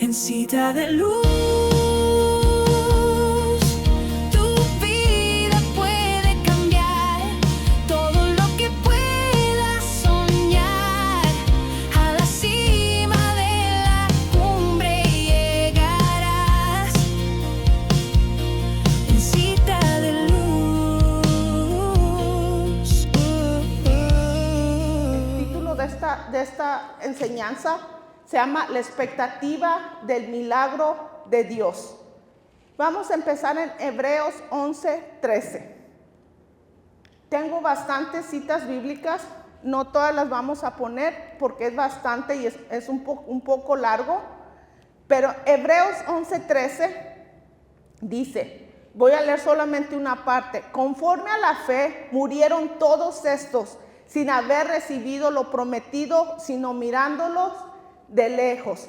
en cita de luz. Tu vida puede cambiar, todo lo que puedas soñar. A la cima de la cumbre llegarás, en cita de luz. El título de esta enseñanza se llama La expectativa del milagro de Dios. Vamos a empezar en Hebreos 11:13. Tengo bastantes citas bíblicas, no todas las vamos a poner porque es bastante y es un poco largo, pero Hebreos 11:13 dice, voy a leer solamente una parte. Conforme a la fe murieron todos estos sin haber recibido lo prometido, sino mirándolos de lejos.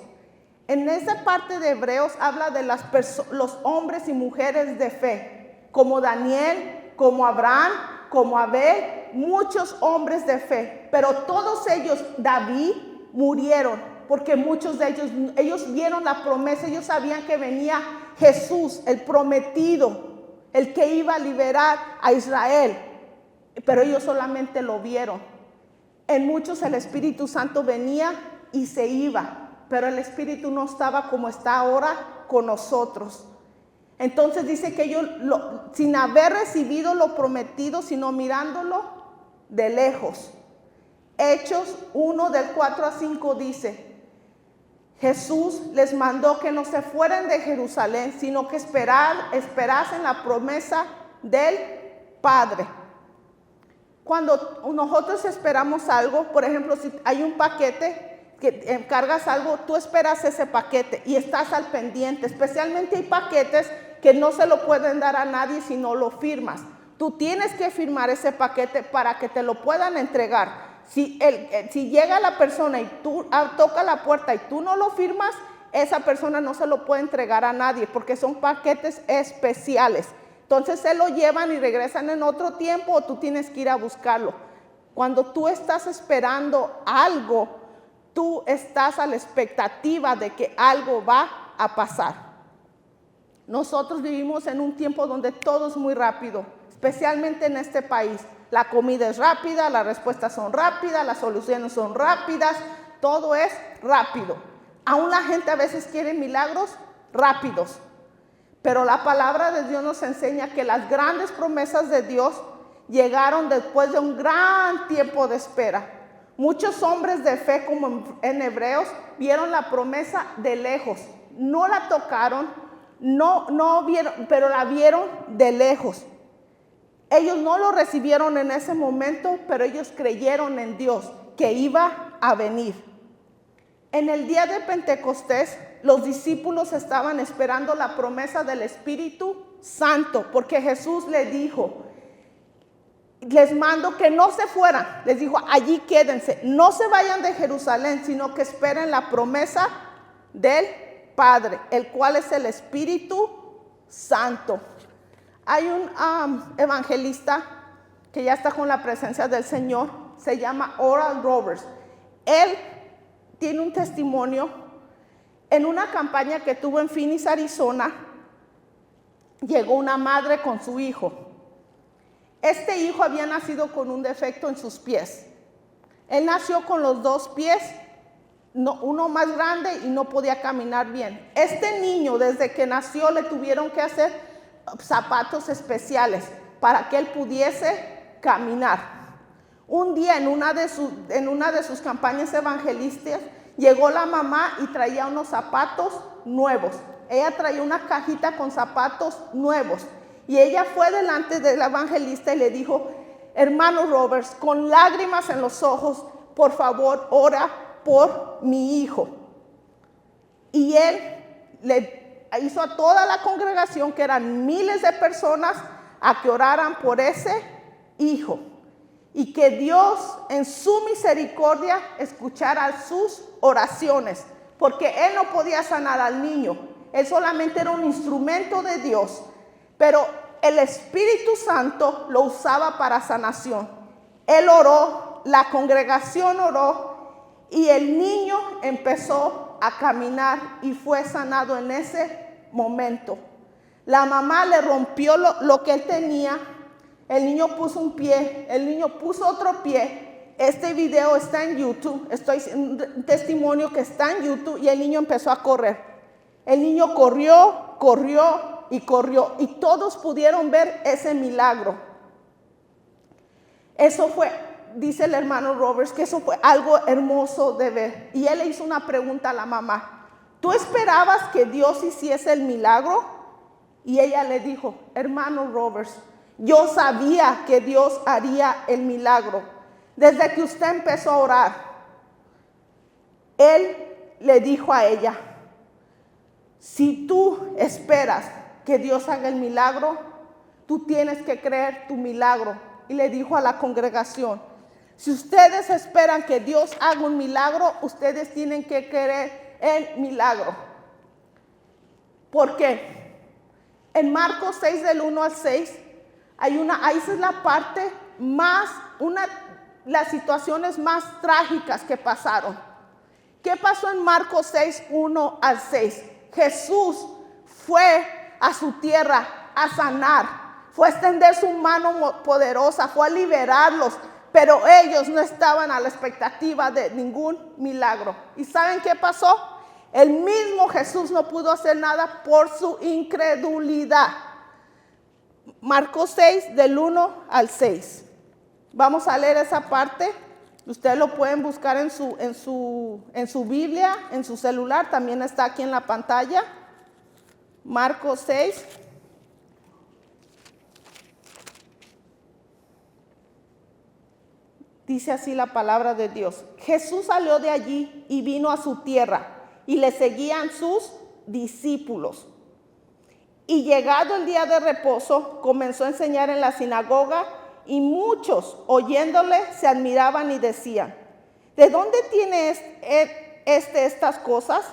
En esa parte de Hebreos habla de los hombres y mujeres de fe, como Daniel, como Abraham, como Abel, muchos hombres de fe, pero todos ellos, David, murieron, porque muchos de ellos vieron la promesa, ellos sabían que venía Jesús, el prometido, el que iba a liberar a Israel, pero ellos solamente lo vieron. En muchos el Espíritu Santo venía y se iba, pero el Espíritu no estaba como está ahora con nosotros. Entonces dice que ellos, sin haber recibido lo prometido, sino mirándolo de lejos. Hechos 1 del 4 a 5 dice, Jesús les mandó que no se fueran de Jerusalén, sino que esperasen la promesa del Padre. Cuando nosotros esperamos algo, por ejemplo, si hay un paquete, que encargas algo, tú esperas ese paquete y estás al pendiente. Especialmente hay paquetes que no se lo pueden dar a nadie si no lo firmas. Tú tienes que firmar ese paquete para que te lo puedan entregar. Si llega la persona y tú toca la puerta y tú no lo firmas, esa persona no se lo puede entregar a nadie porque son paquetes especiales. Entonces se lo llevan y regresan en otro tiempo o tú tienes que ir a buscarlo. Cuando tú estás esperando algo, tú estás a la expectativa de que algo va a pasar. Nosotros vivimos en un tiempo donde todo es muy rápido, especialmente en este país. La comida es rápida, las respuestas son rápidas, las soluciones son rápidas, todo es rápido. Aún la gente a veces quiere milagros rápidos. Pero la palabra de Dios nos enseña que las grandes promesas de Dios llegaron después de un gran tiempo de espera. Muchos hombres de fe, como en Hebreos, vieron la promesa de lejos. No la tocaron, no vieron, pero la vieron de lejos. Ellos no lo recibieron en ese momento, pero ellos creyeron en Dios, que iba a venir. En el día de Pentecostés, los discípulos estaban esperando la promesa del Espíritu Santo, porque Jesús les dijo, les mando que no se fueran, les dijo, allí quédense, no se vayan de Jerusalén, sino que esperen la promesa del Padre, el cual es el Espíritu Santo. Hay un evangelista que ya está con la presencia del Señor, se llama Oral Roberts. Él tiene un testimonio en una campaña que tuvo en Phoenix, Arizona. Llegó una madre con su hijo. Este hijo había nacido con un defecto en sus pies. Él nació con los dos pies, uno más grande y no podía caminar bien. Este niño, desde que nació, le tuvieron que hacer zapatos especiales para que él pudiese caminar. Un día en una de sus campañas evangelísticas, llegó la mamá y traía unos zapatos nuevos. Ella traía una cajita con zapatos nuevos. Y ella fue delante del evangelista y le dijo, hermano Roberts, con lágrimas en los ojos, por favor, ora por mi hijo. Y él le hizo a toda la congregación, que eran miles de personas, a que oraran por ese hijo. Y que Dios en su misericordia escuchara sus oraciones, porque él no podía sanar al niño. Él solamente era un instrumento de Dios. Pero el Espíritu Santo lo usaba para sanación. Él oró, la congregación oró y el niño empezó a caminar y fue sanado en ese momento. La mamá le rompió lo que él tenía. El niño puso un pie, el niño puso otro pie. Este video está en YouTube. Estoy un testimonio que está en YouTube y el niño empezó a correr. El niño corrió y todos pudieron ver ese milagro. Eso fue, dice el hermano Roberts, que eso fue algo hermoso de ver. Y él le hizo una pregunta a la mamá: ¿tú esperabas que Dios hiciese el milagro? Y ella le dijo: hermano Roberts, yo sabía que Dios haría el milagro. Desde que usted empezó a orar, él le dijo a ella: si tú esperas que Dios haga el milagro, tú tienes que creer tu milagro. Y le dijo a la congregación: si ustedes esperan que Dios haga un milagro, ustedes tienen que creer el milagro. ¿Por qué? En Marcos 6 del 1 al 6, ahí esa es la parte más, las situaciones más trágicas que pasaron. ¿Qué pasó en Marcos 6, 1 al 6? Jesús fue a su tierra a sanar, fue a extender su mano poderosa, fue a liberarlos, pero ellos no estaban a la expectativa de ningún milagro. ¿Y saben qué pasó? El mismo Jesús no pudo hacer nada por su incredulidad. Marcos 6 del 1 al 6. Vamos a leer esa parte. Ustedes lo pueden buscar en su Biblia, en su celular. También está aquí en la pantalla. Marcos 6. Dice así la palabra de Dios: Jesús salió de allí y vino a su tierra, y le seguían sus discípulos. Y llegado el día de reposo, comenzó a enseñar en la sinagoga, y muchos, oyéndole, se admiraban y decían: ¿de dónde tiene estas cosas?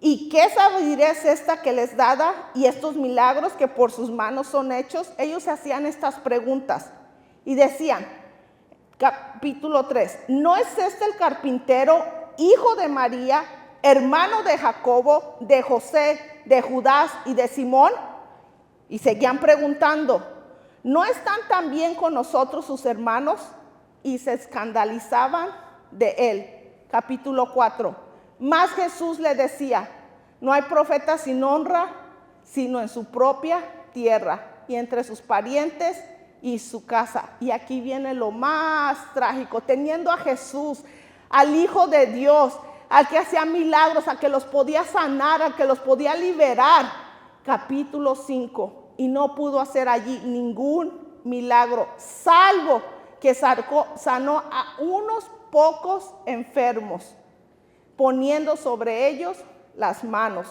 ¿Y qué sabiduría es esta que les dada? Y estos milagros que por sus manos son hechos. Ellos se hacían estas preguntas y decían, capítulo 3, ¿no es este el carpintero, hijo de María, hermano de Jacobo, de José, de Judas y de Simón? Y seguían preguntando, ¿no están también con nosotros sus hermanos? Y se escandalizaban de él. Capítulo 4. Mas Jesús le decía: no hay profeta sin honra, sino en su propia tierra y entre sus parientes y su casa. Y aquí viene lo más trágico: teniendo a Jesús, al Hijo de Dios, al que hacía milagros, al que los podía sanar, al que los podía liberar. Capítulo 5. Y no pudo hacer allí ningún milagro, salvo que sanó a unos pocos enfermos, poniendo sobre ellos las manos.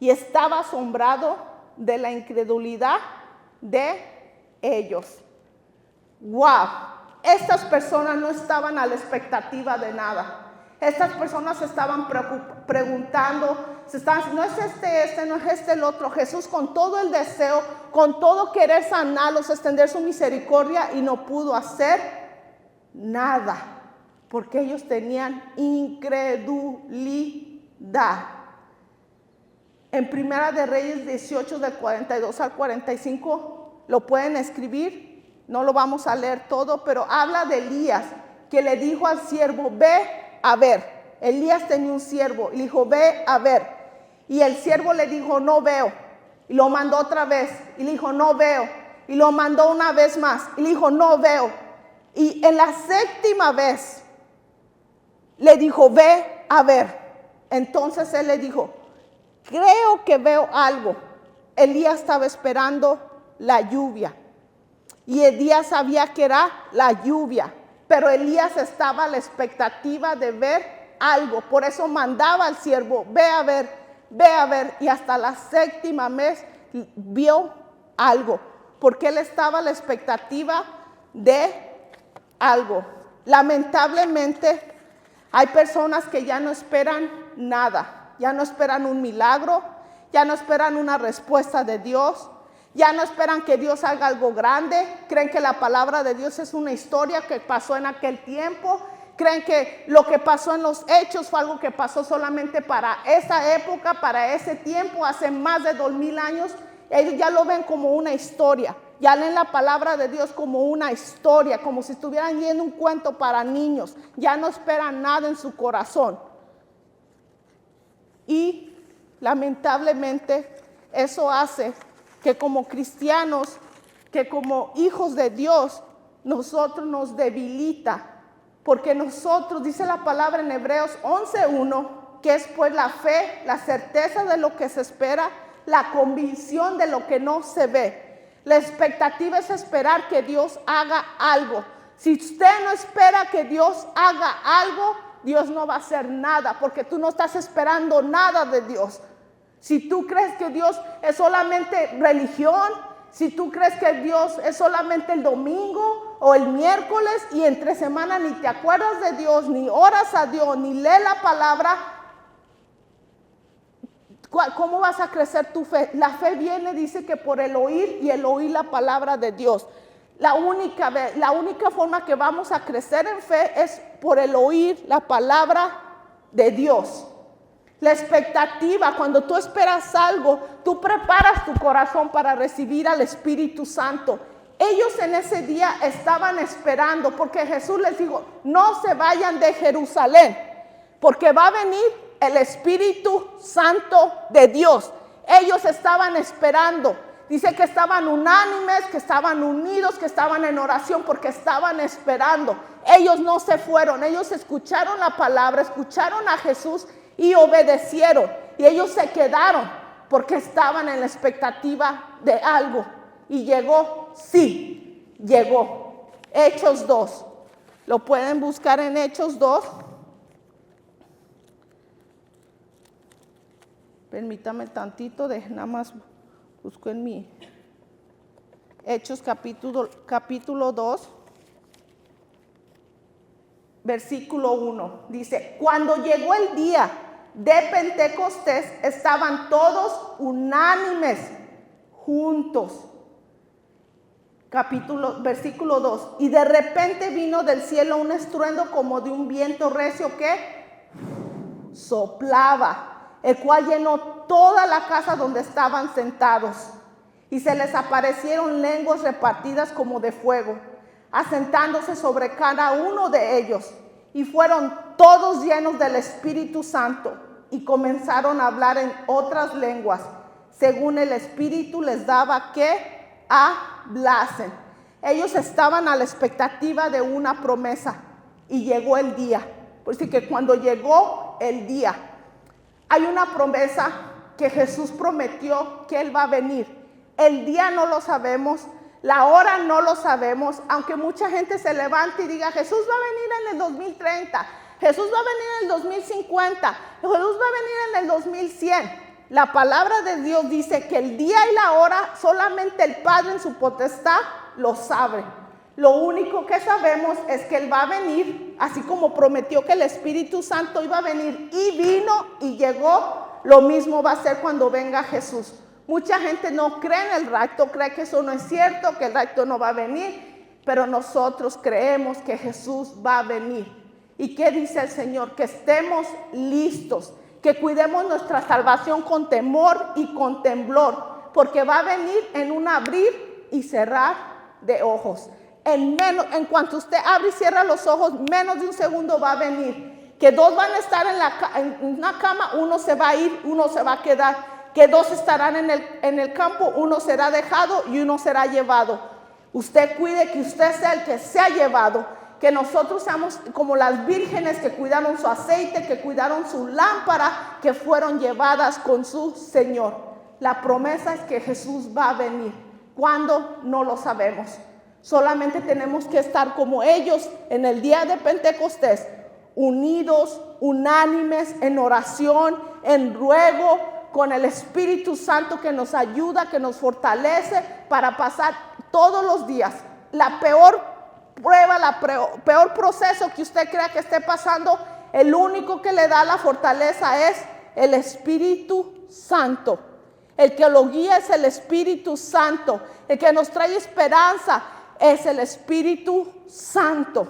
Y estaba asombrado de la incredulidad de ellos. ¡Wow! Estas personas no estaban a la expectativa de nada. Estas personas estaban preguntando, no es no es el otro. Jesús, con todo el deseo, con todo querer sanarlos, extender su misericordia, y no pudo hacer nada, porque ellos tenían incredulidad. En Primera de Reyes 18, del 42 al 45, lo pueden escribir, no lo vamos a leer todo, pero habla de Elías, que le dijo al siervo: ve a ver. Elías tenía un siervo y le dijo: ve a ver. Y el siervo le dijo: no veo. Y lo mandó otra vez y le dijo: no veo. Y lo mandó una vez más y le dijo: no veo. Y en la séptima vez le dijo: ve a ver. Entonces él le dijo: creo que veo algo. Elías estaba esperando la lluvia y Elías sabía que era la lluvia, pero Elías estaba a la expectativa de ver algo. Por eso mandaba al siervo: ve a ver, ve a ver. Y hasta la séptima vez vio algo, porque él estaba a la expectativa de algo. Lamentablemente hay personas que ya no esperan nada, ya no esperan un milagro, ya no esperan una respuesta de Dios, ya no esperan que Dios haga algo grande. Creen que la palabra de Dios es una historia que pasó en aquel tiempo, Creen que lo que pasó en los hechos fue algo que pasó solamente para esa época, para ese tiempo, hace más de 2000 años. Ellos ya lo ven como una historia. Ya leen la palabra de Dios como una historia, como si estuvieran leyendo un cuento para niños. Ya no esperan nada en su corazón. Y lamentablemente eso hace que como cristianos, que como hijos de Dios, nosotros nos debilita. Porque nosotros, dice la palabra en Hebreos 11:1, que es pues la fe, la certeza de lo que se espera, la convicción de lo que no se ve. La expectativa es esperar que Dios haga algo. Si usted no espera que Dios haga algo, Dios no va a hacer nada, porque tú no estás esperando nada de Dios. Si tú crees que Dios es solamente religión, si tú crees que Dios es solamente el domingo o el miércoles y entre semana ni te acuerdas de Dios, ni oras a Dios, ni lees la palabra, ¿cómo vas a crecer tu fe? La fe viene, dice que por el oír y el oír la palabra de Dios. La única forma que vamos a crecer en fe es por el oír la palabra de Dios. La expectativa, cuando tú esperas algo, tú preparas tu corazón para recibir al Espíritu Santo. Ellos en ese día estaban esperando, porque Jesús les dijo, no se vayan de Jerusalén, porque va a venir el Espíritu Santo de Dios. Ellos estaban esperando. Dice que estaban unánimes, que estaban unidos, que estaban en oración porque estaban esperando. Ellos no se fueron, ellos escucharon la palabra, escucharon a Jesús y obedecieron. Y ellos se quedaron porque estaban en la expectativa de algo. Y llegó, sí, llegó. Hechos 2. Lo pueden buscar en Hechos 2. Permítame tantito, nada más busco en mí. Hechos capítulo 2, versículo 1. Dice, cuando llegó el día de Pentecostés, estaban todos unánimes, juntos. Versículo 2. Y de repente vino del cielo un estruendo como de un viento recio que soplaba, el cual llenó toda la casa donde estaban sentados. Y se les aparecieron lenguas repartidas como de fuego, asentándose sobre cada uno de ellos. Y fueron todos llenos del Espíritu Santo y comenzaron a hablar en otras lenguas, según el Espíritu les daba que hablasen. Ellos estaban a la expectativa de una promesa y llegó el día. Por eso que cuando llegó el día, hay una promesa que Jesús prometió que Él va a venir. El día no lo sabemos, la hora no lo sabemos, aunque mucha gente se levante y diga, Jesús va a venir en el 2030, Jesús va a venir en el 2050, Jesús va a venir en el 2100. La palabra de Dios dice que el día y la hora solamente el Padre en su potestad lo sabe. Lo único que sabemos es que Él va a venir, así como prometió que el Espíritu Santo iba a venir y vino y llegó. Lo mismo va a ser cuando venga Jesús. Mucha gente no cree en el rapto, cree que eso no es cierto, que el rapto no va a venir, pero nosotros creemos que Jesús va a venir. ¿Y qué dice el Señor? Que estemos listos, que cuidemos nuestra salvación con temor y con temblor, porque va a venir en un abrir y cerrar de ojos. En cuanto usted abre y cierra los ojos, menos de un segundo va a venir. Que dos van a estar en una cama, uno se va a ir, uno se va a quedar. Que dos estarán en el campo, uno será dejado y uno será llevado. Usted cuide que usted sea el que sea llevado. Que nosotros seamos como las vírgenes que cuidaron su aceite, que cuidaron su lámpara, que fueron llevadas con su Señor. La promesa es que Jesús va a venir. ¿Cuándo? No lo sabemos. Solamente tenemos que estar como ellos en el día de Pentecostés, unidos, unánimes, en oración, en ruego, con el Espíritu Santo que nos ayuda, que nos fortalece para pasar todos los días. La peor prueba, peor proceso que usted crea que esté pasando, el único que le da la fortaleza es el Espíritu Santo. El que lo guía es el Espíritu Santo. El que nos trae esperanza es el Espíritu Santo.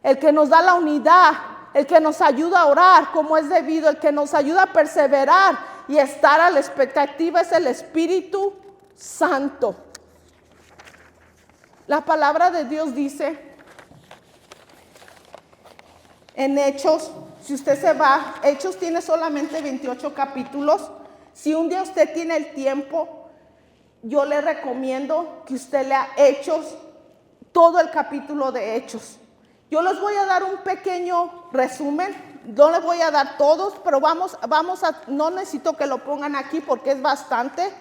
el que nos da la unidad, el que nos ayuda a orar como es debido, el que nos ayuda a perseverar y estar a la expectativa es el Espíritu Santo. La palabra de Dios dice en Hechos, si usted se va, Hechos tiene solamente 28 capítulos. Si un día usted tiene el tiempo, yo le recomiendo que usted lea Hechos, todo el capítulo de Hechos. Yo les voy a dar un pequeño resumen, no les voy a dar todos, pero no necesito que lo pongan aquí porque es bastante,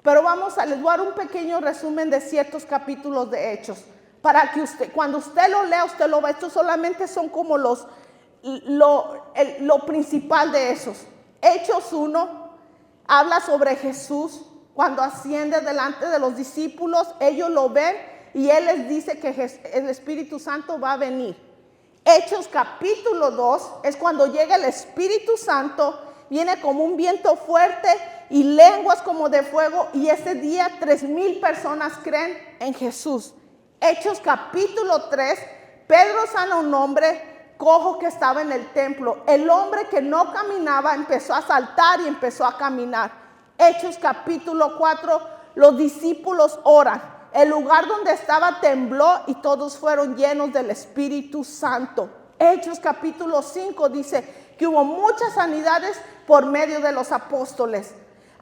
pero les voy a dar un pequeño resumen de ciertos capítulos de Hechos, para que cuando usted lo lea, usted lo ve. Estos solamente son como lo principal de esos. Hechos 1 habla sobre Jesús cuando asciende delante de los discípulos, ellos lo ven y Él les dice que el Espíritu Santo va a venir. Hechos capítulo 2 es cuando llega el Espíritu Santo, viene como un viento fuerte y lenguas como de fuego, y ese día 3,000 personas creen en Jesús. Hechos capítulo 3, Pedro sana a un hombre cojo que estaba en el templo. El hombre que no caminaba empezó a saltar y empezó a caminar. Hechos capítulo 4, los discípulos oran. El lugar donde estaba tembló y todos fueron llenos del Espíritu Santo. Hechos capítulo 5 dice que hubo muchas sanidades por medio de los apóstoles.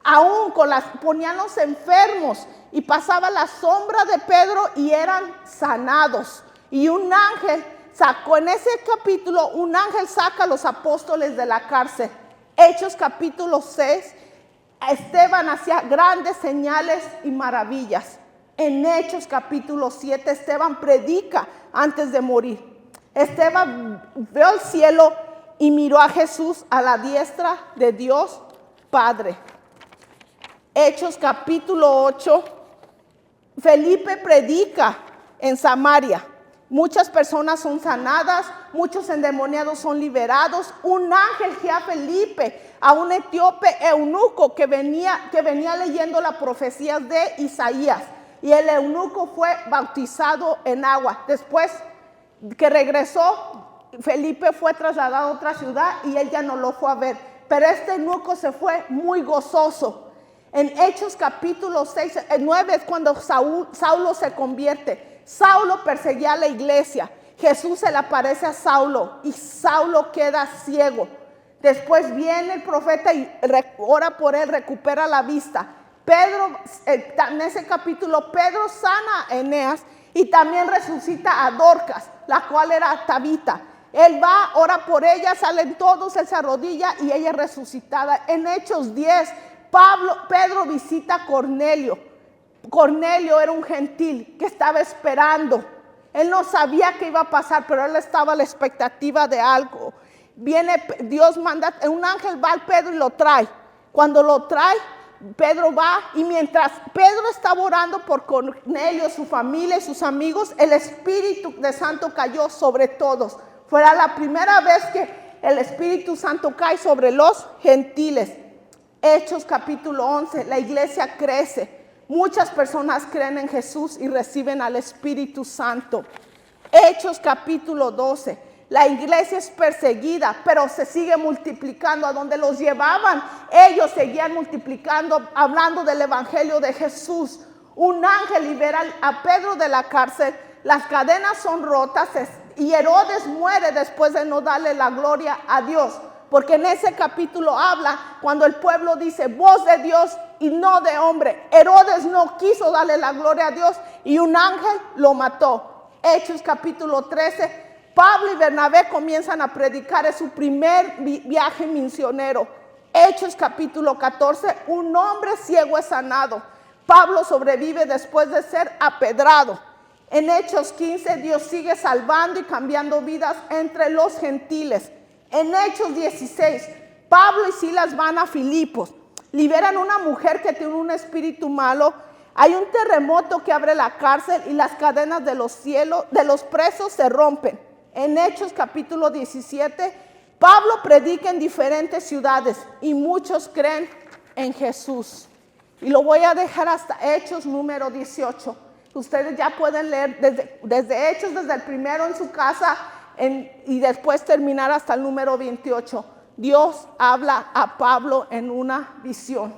Aún ponían los enfermos y pasaba la sombra de Pedro y eran sanados. Y un ángel sacó, en ese capítulo, un ángel saca a los apóstoles de la cárcel. Hechos capítulo 6, Esteban hacía grandes señales y maravillas. En Hechos capítulo 7, Esteban predica antes de morir. Esteban vio el cielo y miró a Jesús a la diestra de Dios Padre. Hechos capítulo 8, Felipe predica en Samaria. Muchas personas son sanadas, muchos endemoniados son liberados. Un ángel guía a Felipe, a un etíope eunuco que venía leyendo las profecías de Isaías. Y el eunuco fue bautizado en agua. Después que regresó, Felipe fue trasladado a otra ciudad y él ya no lo fue a ver. Pero este eunuco se fue muy gozoso. En Hechos capítulo 9 es cuando Saulo se convierte. Saulo perseguía a la iglesia. Jesús se le aparece a Saulo y Saulo queda ciego. Después viene el profeta y ora por él, recupera la vista. Pedro, en ese capítulo, Pedro sana a Eneas y también resucita a Dorcas, la cual era Tabita. Él va, ora por ella, salen todos, él se arrodilla y ella es resucitada. En Hechos 10, Pedro visita a Cornelio. Cornelio era un gentil que estaba esperando. Él no sabía qué iba a pasar, pero él estaba a la expectativa de algo. Dios manda, un ángel va al Pedro y lo trae. Cuando lo trae, Pedro va, y mientras Pedro estaba orando por Cornelio, su familia y sus amigos, el Espíritu de Santo cayó sobre todos. Fue la primera vez que el Espíritu Santo cae sobre los gentiles. Hechos capítulo 11, la iglesia crece. Muchas personas creen en Jesús y reciben al Espíritu Santo. Hechos capítulo 12, la iglesia es perseguida, pero se sigue multiplicando. A donde los llevaban, ellos seguían multiplicando, hablando del evangelio de Jesús. Un ángel libera a Pedro de la cárcel, las cadenas son rotas y Herodes muere después de no darle la gloria a Dios. Porque en ese capítulo habla cuando el pueblo dice voz de Dios y no de hombre. Herodes no quiso darle la gloria a Dios y un ángel lo mató. Hechos capítulo 13, Pablo y Bernabé comienzan a predicar, es su primer viaje misionero. Hechos capítulo 14, un hombre ciego es sanado. Pablo sobrevive después de ser apedrado. En Hechos 15, Dios sigue salvando y cambiando vidas entre los gentiles. En Hechos 16, Pablo y Silas van a Filipos, liberan a una mujer que tiene un espíritu malo. Hay un terremoto que abre la cárcel y las cadenas de los presos se rompen. En Hechos capítulo 17, Pablo predica en diferentes ciudades y muchos creen en Jesús. Y lo voy a dejar hasta Hechos número 18. Ustedes ya pueden leer desde Hechos, desde el primero en su casa, y después terminar hasta el número 28. Dios habla a Pablo en una visión.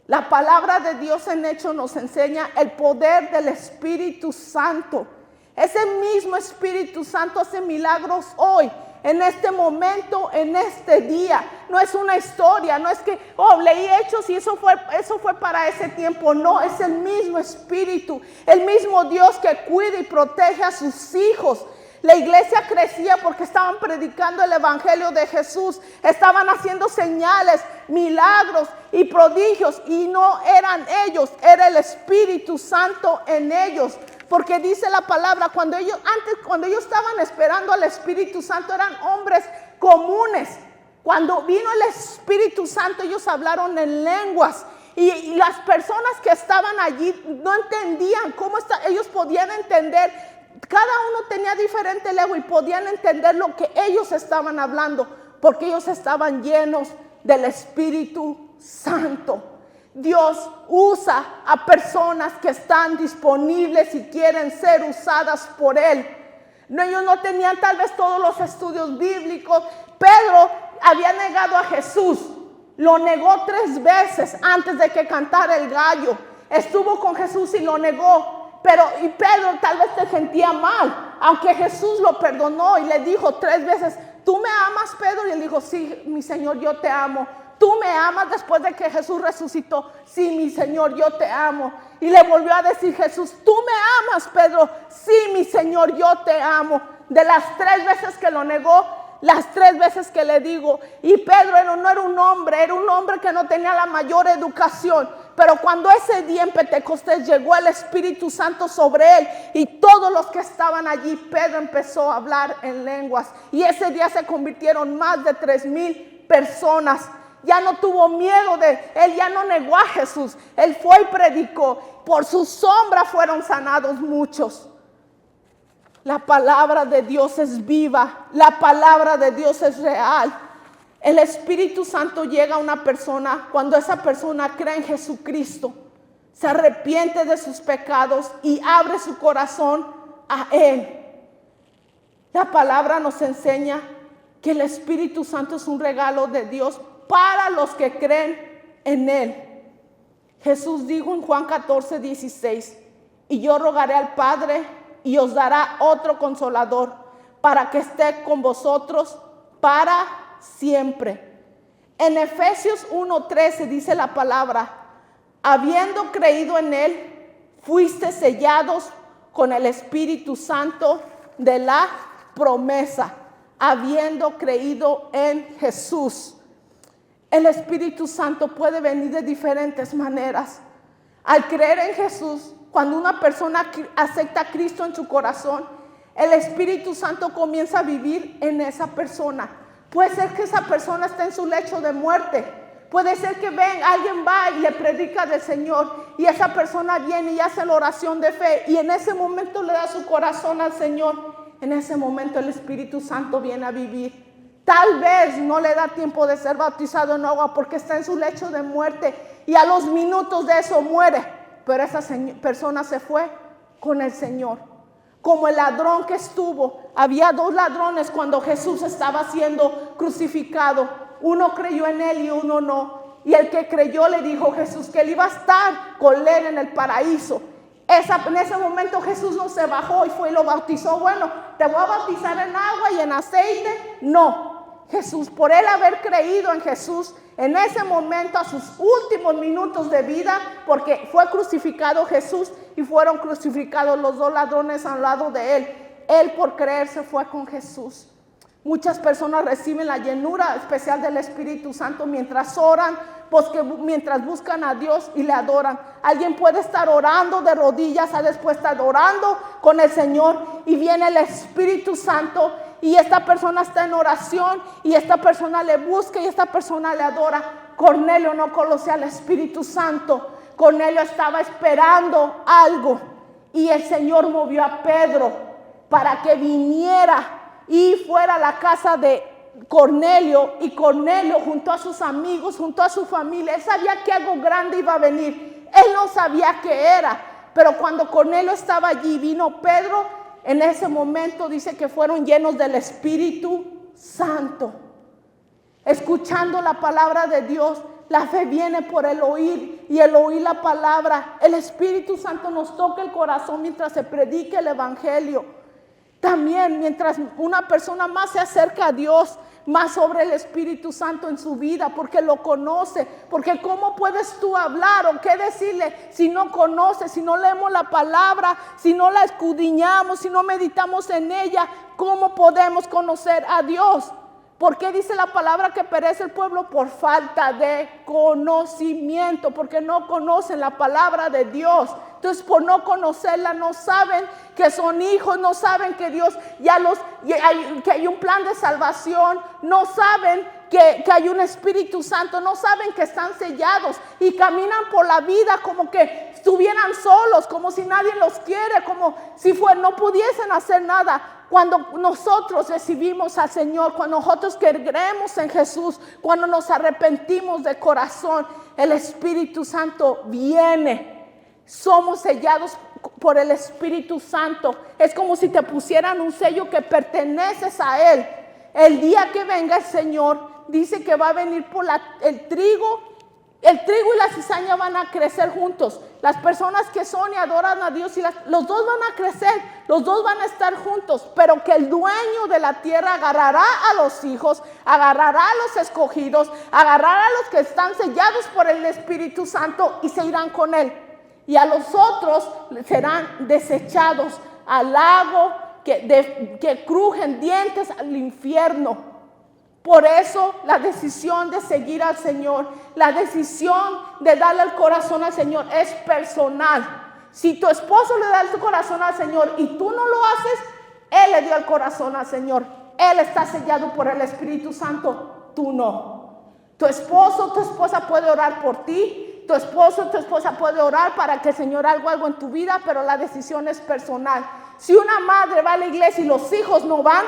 La palabra de Dios en Hechos nos enseña el poder del Espíritu Santo. Ese mismo Espíritu Santo hace milagros hoy, en este momento, en este día. No es una historia, no es que, leí Hechos y eso fue para ese tiempo. No, es el mismo Espíritu, el mismo Dios que cuida y protege a sus hijos. La iglesia crecía porque estaban predicando el evangelio de Jesús, estaban haciendo señales, milagros y prodigios, y no eran ellos, era el Espíritu Santo en ellos. Porque dice la palabra, cuando ellos estaban esperando al Espíritu Santo, eran hombres comunes. Cuando vino el Espíritu Santo, ellos hablaron en lenguas. Y las personas que estaban allí no entendían ellos podían entender. Cada uno tenía diferente lengua y podían entender lo que ellos estaban hablando, porque ellos estaban llenos del Espíritu Santo. Dios usa a personas que están disponibles y quieren ser usadas por Él. No, ellos no tenían tal vez todos los estudios bíblicos. Pedro había negado a Jesús. Lo negó 3 veces antes de que cantara el gallo. Estuvo con Jesús y lo negó. Y Pedro tal vez se sentía mal, aunque Jesús lo perdonó y le dijo 3 veces, ¿tú me amas, Pedro? Y él dijo, sí, mi Señor, yo te amo. ¿Tú me amas después de que Jesús resucitó? Sí, mi Señor, yo te amo. Y le volvió a decir Jesús, ¿tú me amas, Pedro? Sí, mi Señor, yo te amo. De las 3 veces que lo negó, las 3 veces que le digo. Y Pedro no era un hombre que no tenía la mayor educación. Pero cuando ese día en Pentecostés llegó el Espíritu Santo sobre él y todos los que estaban allí, Pedro empezó a hablar en lenguas. Y ese día se convirtieron más de 3,000 personas. Ya no tuvo miedo él ya no negó a Jesús. Él fue y predicó. Por su sombra fueron sanados muchos. La palabra de Dios es viva. La palabra de Dios es real. El Espíritu Santo llega a una persona cuando esa persona cree en Jesucristo, se arrepiente de sus pecados y abre su corazón a Él. La palabra nos enseña que el Espíritu Santo es un regalo de Dios para los que creen en Él. Jesús dijo en Juan 14:16, y yo rogaré al Padre y os dará otro consolador para que esté con vosotros para siempre. En Efesios 1:13 dice la palabra, habiendo creído en Él, fuiste sellados con el Espíritu Santo de la promesa, habiendo creído en Jesús. El Espíritu Santo puede venir de diferentes maneras. Al creer en Jesús, cuando una persona acepta a Cristo en su corazón, el Espíritu Santo comienza a vivir en esa persona. Puede ser que esa persona esté en su lecho de muerte. Puede ser que alguien va y le predica del Señor y esa persona viene y hace la oración de fe y en ese momento le da su corazón al Señor. En ese momento el Espíritu Santo viene a vivir. Tal vez no le da tiempo de ser bautizado en agua porque está en su lecho de muerte y a los minutos de eso muere. Pero esa persona se fue con el Señor. Como el ladrón que había 2 ladrones cuando Jesús estaba siendo crucificado. Uno creyó en él y uno no. Y el que creyó le dijo a Jesús que él iba a estar con él en el paraíso. En ese momento Jesús no se bajó y fue y lo bautizó. Bueno, te voy a bautizar en agua y en aceite. No. Jesús, por él haber creído en Jesús, en ese momento, a sus últimos minutos de vida, porque fue crucificado Jesús y fueron crucificados los 2 ladrones al lado de él. Él por creer se fue con Jesús. Muchas personas reciben la llenura especial del Espíritu Santo mientras oran, mientras buscan a Dios y le adoran. Alguien puede estar orando de rodillas, después estar orando con el Señor y viene el Espíritu Santo y esta persona está en oración y esta persona le busca y esta persona le adora. Cornelio no conocía al Espíritu Santo. Cornelio estaba esperando algo y el Señor movió a Pedro para que viniera y fuera a la casa de Cornelio, y Cornelio junto a sus amigos, junto a su familia, él sabía que algo grande iba a venir. Él no sabía qué era, pero cuando Cornelio estaba allí, vino Pedro en ese momento dice que fueron llenos del Espíritu Santo. Escuchando la palabra de Dios, la fe viene por el oír y el oír la palabra. El Espíritu Santo nos toca el corazón mientras se predica el Evangelio. También mientras una persona más se acerca a Dios, más sobre el Espíritu Santo en su vida, porque lo conoce. Porque ¿cómo puedes tú hablar o qué decirle si no conoces, si no leemos la palabra, si no la escudriñamos, si no meditamos en ella? ¿Cómo podemos conocer a Dios? ¿Por qué dice la palabra que perece el pueblo? Por falta de conocimiento, porque no conocen la palabra de Dios. Entonces, por no conocerla, no saben que son hijos, no saben que Dios que hay un plan de salvación, no saben que hay un Espíritu Santo, no saben que están sellados y caminan por la vida como que estuvieran solos, como si nadie los quiere, como si no pudiesen hacer nada. Cuando nosotros recibimos al Señor, cuando nosotros creemos en Jesús, cuando nos arrepentimos de corazón, el Espíritu Santo viene. Somos sellados por el Espíritu Santo. Es como si te pusieran un sello que perteneces a Él. El día que venga el Señor, dice que va a venir por el trigo. El trigo y la cizaña van a crecer juntos. Las personas que son y adoran a Dios, los dos van a crecer, los dos van a estar juntos. Pero que el dueño de la tierra agarrará a los hijos, agarrará a los escogidos, agarrará a los que están sellados por el Espíritu Santo y se irán con Él. Y a los otros serán desechados al lago que crujen dientes, al infierno. Por eso la decisión de seguir al Señor, la decisión de darle el corazón al Señor es personal. Si tu esposo le da el corazón al Señor y tú no lo haces, Él le dio el corazón al Señor. Él está sellado por el Espíritu Santo, tú no. Tu esposo, tu esposa puede orar por ti. Tu esposo, tu esposa puede orar para que el Señor haga algo en tu vida, pero la decisión es personal. Si una madre va a la iglesia y los hijos no van,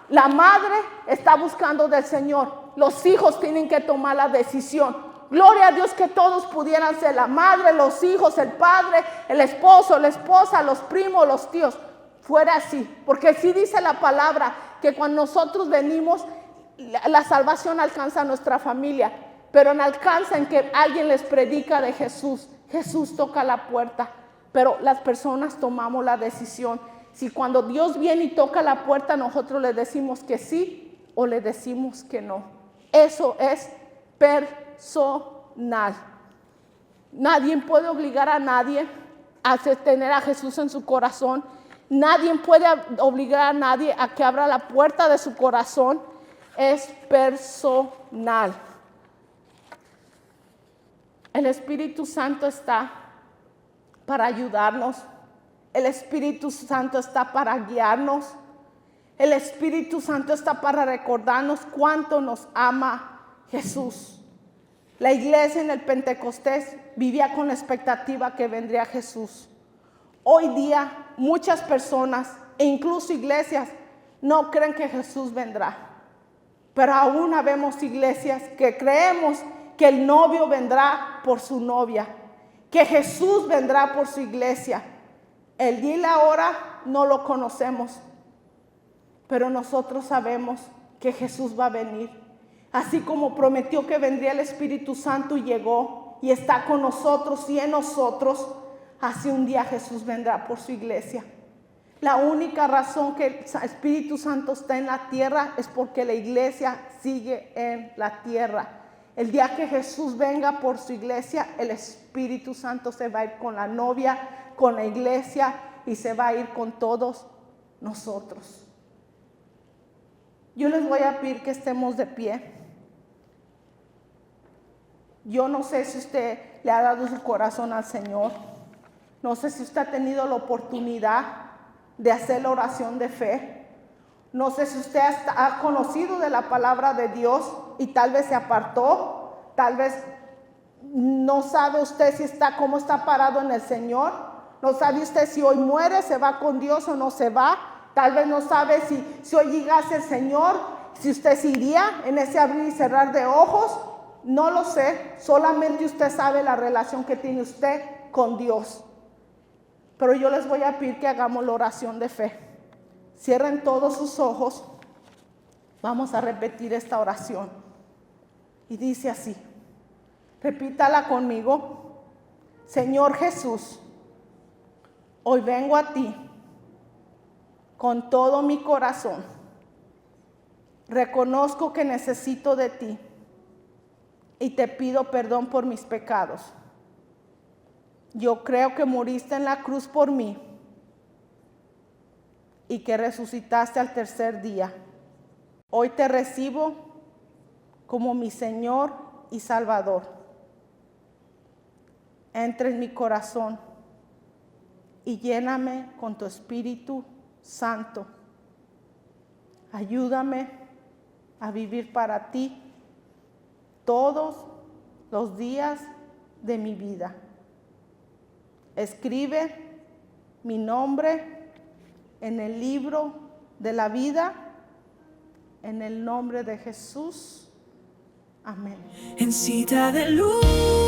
la madre está buscando del Señor. Los hijos tienen que tomar la decisión. Gloria a Dios que todos pudieran ser la madre, los hijos, el padre, el esposo, la esposa, los primos, los tíos. Fuera así, porque sí dice la palabra que cuando nosotros venimos, la salvación alcanza a nuestra familia, pero no alcanza en que alguien les predica de Jesús. Jesús toca la puerta, pero las personas tomamos la decisión. Si cuando Dios viene y toca la puerta, nosotros le decimos que sí o le decimos que no. Eso es personal. Nadie puede obligar a nadie a tener a Jesús en su corazón. Nadie puede obligar a nadie a que abra la puerta de su corazón. Es personal. El Espíritu Santo está para ayudarnos. El Espíritu Santo está para guiarnos. El Espíritu Santo está para recordarnos cuánto nos ama Jesús. La iglesia en el Pentecostés vivía con la expectativa que vendría Jesús. Hoy día muchas personas e incluso iglesias no creen que Jesús vendrá. Pero aún habemos iglesias que creemos que el novio vendrá por su novia, que Jesús vendrá por su iglesia. El día y la hora no lo conocemos, pero nosotros sabemos que Jesús va a venir. Así como prometió que vendría el Espíritu Santo y llegó y está con nosotros y en nosotros, así un día Jesús vendrá por su iglesia. La única razón que el Espíritu Santo está en la tierra es porque la iglesia sigue en la tierra. El día que Jesús venga por su iglesia, el Espíritu Santo se va a ir con la novia, con la iglesia y se va a ir con todos nosotros. Yo les voy a pedir que estemos de pie. Yo no sé si usted le ha dado su corazón al Señor. No sé si usted ha tenido la oportunidad de hacer la oración de fe. No sé si usted ha conocido de la palabra de Dios y tal vez se apartó. Tal vez no sabe usted si cómo está parado en el Señor. No sabe usted si hoy muere, se va con Dios o no se va. Tal vez no sabe si hoy llegase el Señor, si usted se iría en ese abrir y cerrar de ojos. No lo sé, solamente usted sabe la relación que tiene usted con Dios. Pero yo les voy a pedir que hagamos la oración de fe. Cierren todos sus ojos. Vamos a repetir esta oración. Y dice así. Repítala conmigo. Señor Jesús, hoy vengo a ti con todo mi corazón. Reconozco que necesito de ti y te pido perdón por mis pecados. Yo creo que moriste en la cruz por mí y que resucitaste al tercer día. Hoy te recibo como mi Señor y Salvador. Entra en mi corazón y lléname con tu Espíritu Santo. Ayúdame a vivir para ti todos los días de mi vida. Escribe mi nombre en el libro de la vida, en el nombre de Jesús. Amén. En Cita de Luz.